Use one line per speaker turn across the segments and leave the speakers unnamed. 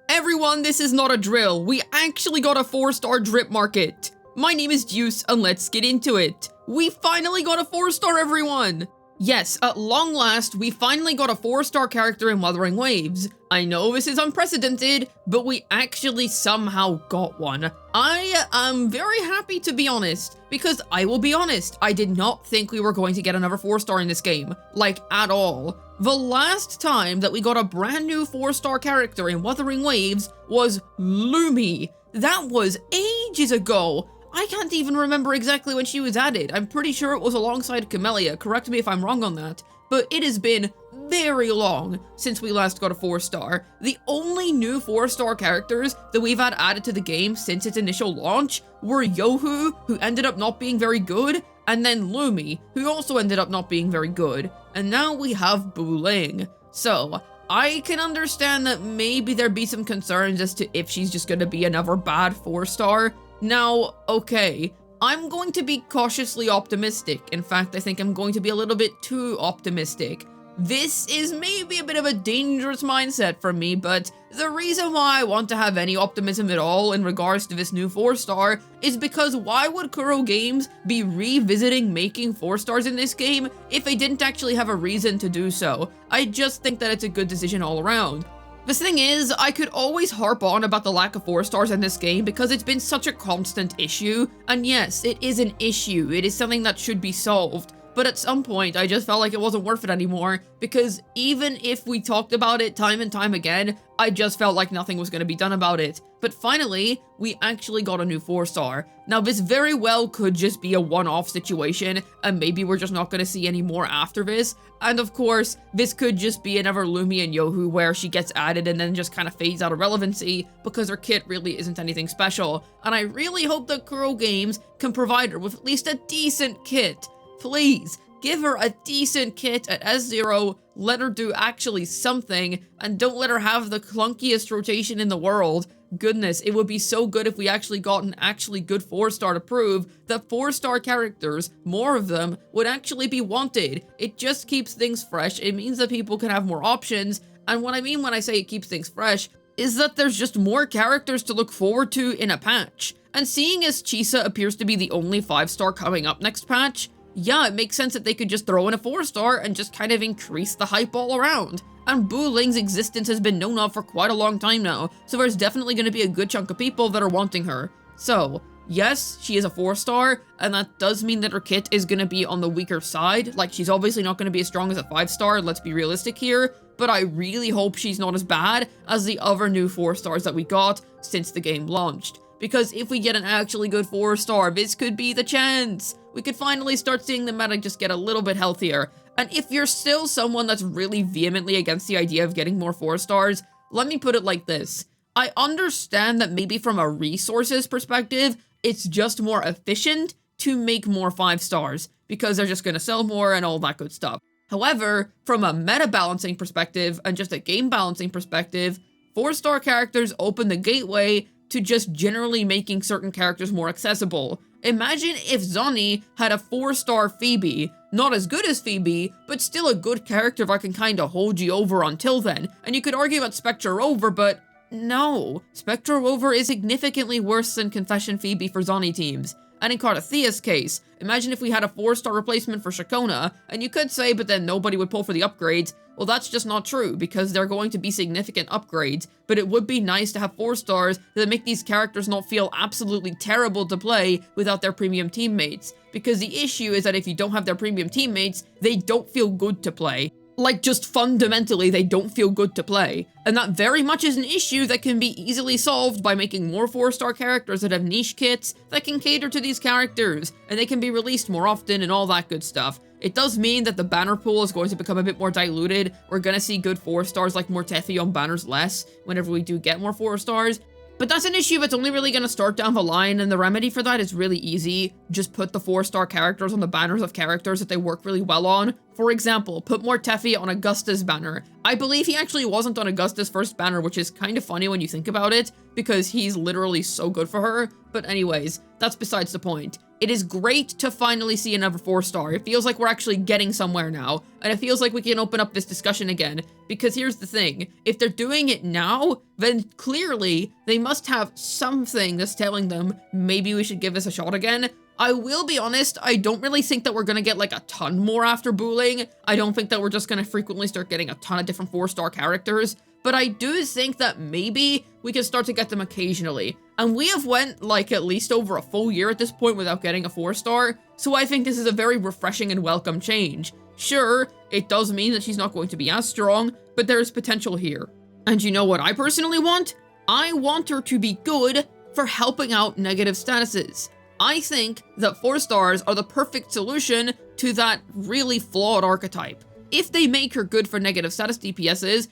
Everyone, this is not a drill. We actually got a 4-star drip market. My name is Juice, and let's get into it. We finally got a 4-star, everyone! Yes, at long last, we finally got a 4-star character in Wuthering Waves. I know this is unprecedented, but we actually somehow got one. I am very happy, to be honest, because I will be honest, I did not think we were going to get another 4-star in this game, like, at all. The last time that we got a brand new 4-star character in Wuthering Waves was Lumi. That was ages ago. I can't even remember exactly when she was added. I'm pretty sure it was alongside Camellia, correct me if I'm wrong on that. But it has been very long since we last got a 4-star. The only new 4-star characters that we've had added to the game since its initial launch were Yohu, who ended up not being very good, and then Lumi, who also ended up not being very good. And now we have Buling. So, I can understand that maybe there'd be some concerns as to if she's just gonna be another bad 4-star. Now, okay, I'm going to be cautiously optimistic. In fact, I think I'm going to be a little bit too optimistic. This is maybe a bit of a dangerous mindset for me, but the reason why I want to have any optimism at all in regards to this new 4-star is because why would Kuro Games be revisiting making 4-stars in this game if they didn't actually have a reason to do so? I just think that it's a good decision all around. The thing is, I could always harp on about the lack of 4-stars in this game because it's been such a constant issue, and yes, it is an issue, it is something that should be solved, but at some point I just felt like it wasn't worth it anymore, because even if we talked about it time and time again, I just felt like nothing was going to be done about it. But finally, we actually got a new 4-star. Now this very well could just be a one-off situation, and maybe we're just not going to see any more after this. And of course, this could just be another Lumi and Yohu where she gets added and then just kind of fades out of relevancy because her kit really isn't anything special. And I really hope that Kuro Games can provide her with at least a decent kit. Please, give her a decent kit at S0, let her do actually something, and don't let her have the clunkiest rotation in the world. Goodness, it would be so good if we actually got an actually good 4-star to prove that 4-star characters, more of them, would actually be wanted. It just keeps things fresh, it means that people can have more options, and what I mean when I say it keeps things fresh is that there's just more characters to look forward to in a patch. And seeing as Chisa appears to be the only 5-star coming up next patch, yeah, it makes sense that they could just throw in a 4-star and just kind of increase the hype all around. And Buling's existence has been known of for quite a long time now, so there's definitely going to be a good chunk of people that are wanting her. So, yes, she is a 4-star, and that does mean that her kit is going to be on the weaker side. Like, she's obviously not going to be as strong as a 5-star, let's be realistic here, but I really hope she's not as bad as the other new 4-stars that we got since the game launched. Because if we get an actually good 4-star, this could be the chance. We could finally start seeing the meta just get a little bit healthier. And if you're still someone that's really vehemently against the idea of getting more 4-stars, let me put it like this. I understand that maybe from a resources perspective, it's just more efficient to make more 5-stars, because they're just going to sell more and all that good stuff. However, from a meta balancing perspective and just a game balancing perspective, 4-star characters open the gateway to just generally making certain characters more accessible. Imagine if Zoni had a 4-star Phoebe. Not as good as Phoebe, but still a good character that can kinda hold you over until then. And you could argue about Spectre Rover, but no. Spectre Rover is significantly worse than Confession Phoebe for Zoni teams. And in Carthathia's case, imagine if we had a 4-star replacement for Shakona, and you could say, but then nobody would pull for the upgrades. Well, that's just not true, because they're going to be significant upgrades, but it would be nice to have 4-stars that make these characters not feel absolutely terrible to play without their premium teammates. Because the issue is that if you don't have their premium teammates, they don't feel good to play. Like, just fundamentally, they don't feel good to play. And that very much is an issue that can be easily solved by making more 4-star characters that have niche kits that can cater to these characters, and they can be released more often and all that good stuff. It does mean that the banner pool is going to become a bit more diluted. We're gonna see good 4-stars like Mortefi on banners less whenever we do get more 4-stars. But that's an issue that's only really going to start down the line, and the remedy for that is really easy. Just put the 4-star characters on the banners of characters that they work really well on. For example, put Mortefi on Augusta's banner. I believe he actually wasn't on Augusta's first banner, which is kind of funny when you think about it, because he's literally so good for her. But anyways, that's besides the point. It is great to finally see another 4-star. It feels like we're actually getting somewhere now, and it feels like we can open up this discussion again, because here's the thing. If they're doing it now, then clearly they must have something that's telling them maybe we should give this a shot again. I will be honest, I don't really think that we're gonna get like a ton more after Buling. I don't think that we're just gonna frequently start getting a ton of different 4-star characters, but I do think that maybe we can start to get them occasionally. And we have went like at least over a full year at this point without getting a 4-star, so I think this is a very refreshing and welcome change. Sure, it does mean that she's not going to be as strong, but there is potential here. And you know what I personally want? I want her to be good for helping out negative statuses. I think that 4-stars are the perfect solution to that really flawed archetype. If they make her good for negative status DPSs,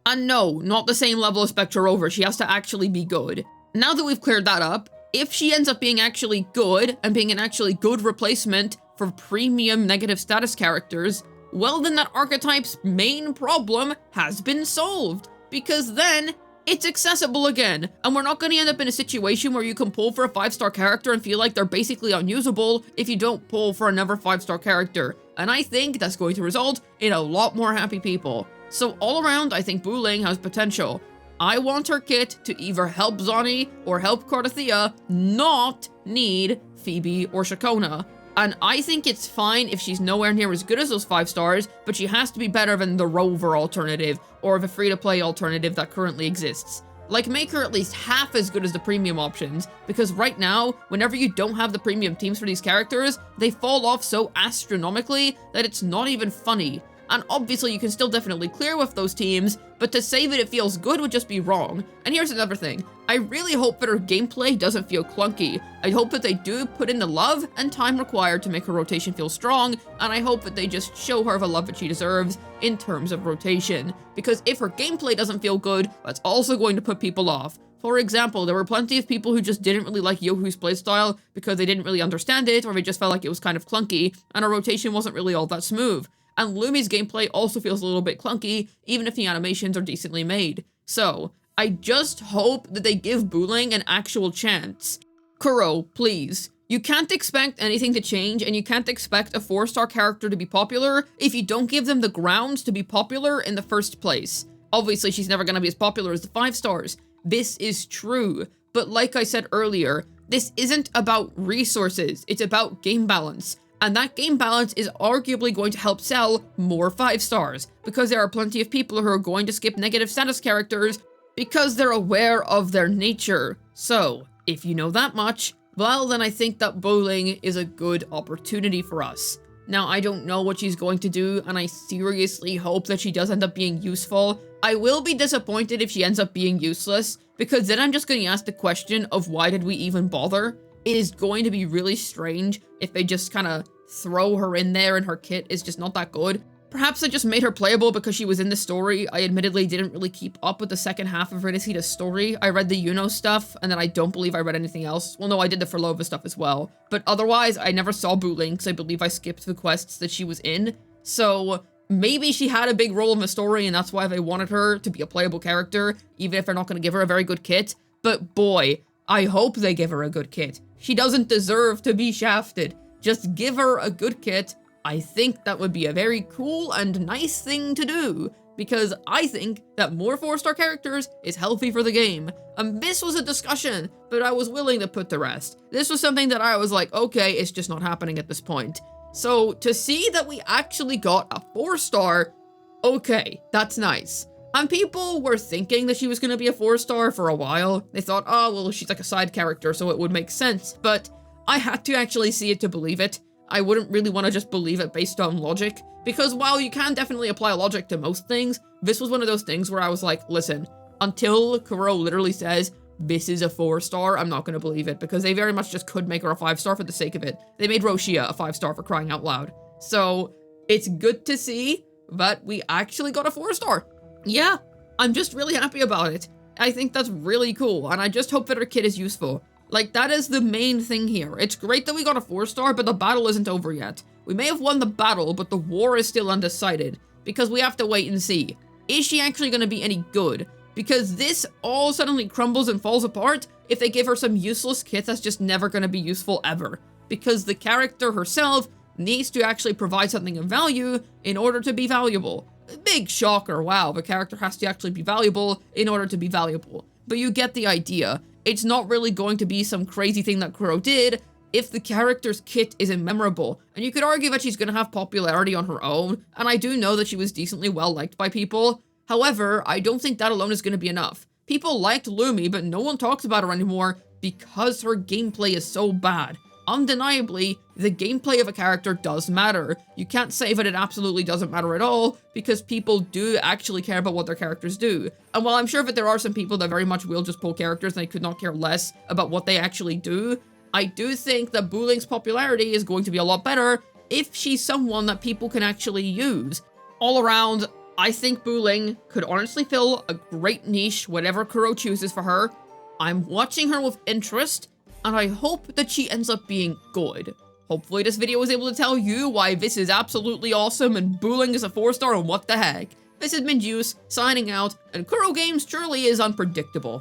and no, not the same level as Spectre Rover, she has to actually be good. Now that we've cleared that up, if she ends up being actually good, and being an actually good replacement for premium negative status characters, well then that archetype's main problem has been solved. Because then, it's accessible again, and we're not going to end up in a situation where you can pull for a 5-star character and feel like they're basically unusable if you don't pull for another 5-star character. And I think that's going to result in a lot more happy people. So all around, I think Buling has potential. I want her kit to either help Zoni or help Cardathea not need Phoebe or Shakona. And I think it's fine if she's nowhere near as good as those 5-stars, but she has to be better than the Rover alternative or the free-to-play alternative that currently exists. Like, make her at least half as good as the premium options, because right now, whenever you don't have the premium teams for these characters, they fall off so astronomically that it's not even funny. And obviously you can still definitely clear with those teams, but to say that it feels good would just be wrong. And here's another thing. I really hope that her gameplay doesn't feel clunky. I hope that they do put in the love and time required to make her rotation feel strong, and I hope that they just show her the love that she deserves in terms of rotation. Because if her gameplay doesn't feel good, that's also going to put people off. For example, there were plenty of people who just didn't really like Yohu's playstyle because they didn't really understand it, or they just felt like it was kind of clunky, and her rotation wasn't really all that smooth. And Lumi's gameplay also feels a little bit clunky, even if the animations are decently made. So, I just hope that they give Buling an actual chance. Kuro, please. You can't expect anything to change, and you can't expect a 4-star character to be popular if you don't give them the grounds to be popular in the first place. Obviously, she's never gonna be as popular as the 5-stars. This is true. But like I said earlier, this isn't about resources, it's about game balance. And that game balance is arguably going to help sell more 5-stars, because there are plenty of people who are going to skip negative status characters because they're aware of their nature. So, if you know that much, well then I think that Buling is a good opportunity for us. Now, I don't know what she's going to do, and I seriously hope that she does end up being useful. I will be disappointed if she ends up being useless, because then I'm just going to ask the question of why did we even bother? It is going to be really strange if they just kind of throw her in there and her kit is just not that good. Perhaps they just made her playable because she was in the story. I admittedly didn't really keep up with the second half of Renicida's story. I read the Yuno stuff, and then I don't believe I read anything else. Well, no, I did the Furlova stuff as well. But otherwise, I never saw Buling because I believe I skipped the quests that she was in. So maybe she had a big role in the story and that's why they wanted her to be a playable character, even if they're not going to give her a very good kit. But boy, I hope they give her a good kit. She doesn't deserve to be shafted. Just give her a good kit. I think that would be a very cool and nice thing to do, because I think that more 4-star characters is healthy for the game. And this was a discussion that I was willing to put to rest. This was something that I was like, okay, it's just not happening at this point. So to see that we actually got a 4-star, okay, that's nice. And people were thinking that she was going to be a 4-star for a while. They thought, oh, well, she's like a side character, so it would make sense. But I had to actually see it to believe it. I wouldn't really want to just believe it based on logic, because while you can definitely apply logic to most things, this was one of those things where I was like, listen, until Kuro literally says, this is a 4-star, I'm not going to believe it, because they very much just could make her a 5-star for the sake of it. They made Roshia a 5-star for crying out loud. So it's good to see that we actually got a 4-star. Yeah, I'm just really happy about it. I think that's really cool, and I just hope that her kit is useful. Like, that is the main thing here. It's great that we got a 4-star, but the battle isn't over yet. We may have won the battle, but the war is still undecided, because we have to wait and see. Is she actually going to be any good? Because this all suddenly crumbles and falls apart if they give her some useless kit that's just never going to be useful ever. because the character herself needs to actually provide something of value in order to be valuable. Big shocker, wow, the character has to actually be valuable in order to be valuable. But you get the idea. It's not really going to be some crazy thing that Kuro did if the character's kit isn't memorable. And you could argue that she's going to have popularity on her own, and I do know that she was decently well liked by people. However, I don't think that alone is going to be enough. People liked Lumi, but no one talks about her anymore because her gameplay is so bad. Undeniably, the gameplay of a character does matter. You can't say that it absolutely doesn't matter at all, because people do actually care about what their characters do. And while I'm sure that there are some people that very much will just pull characters and they could not care less about what they actually do, I do think that Buling's popularity is going to be a lot better if she's someone that people can actually use. All around, I think Buling could honestly fill a great niche, whatever Kuro chooses for her. I'm watching her with interest, and I hope that she ends up being good. Hopefully this video was able to tell you why this is absolutely awesome and Buling is a 4-star and what the heck. This has been Juice, signing out, and Kuro Games truly is unpredictable.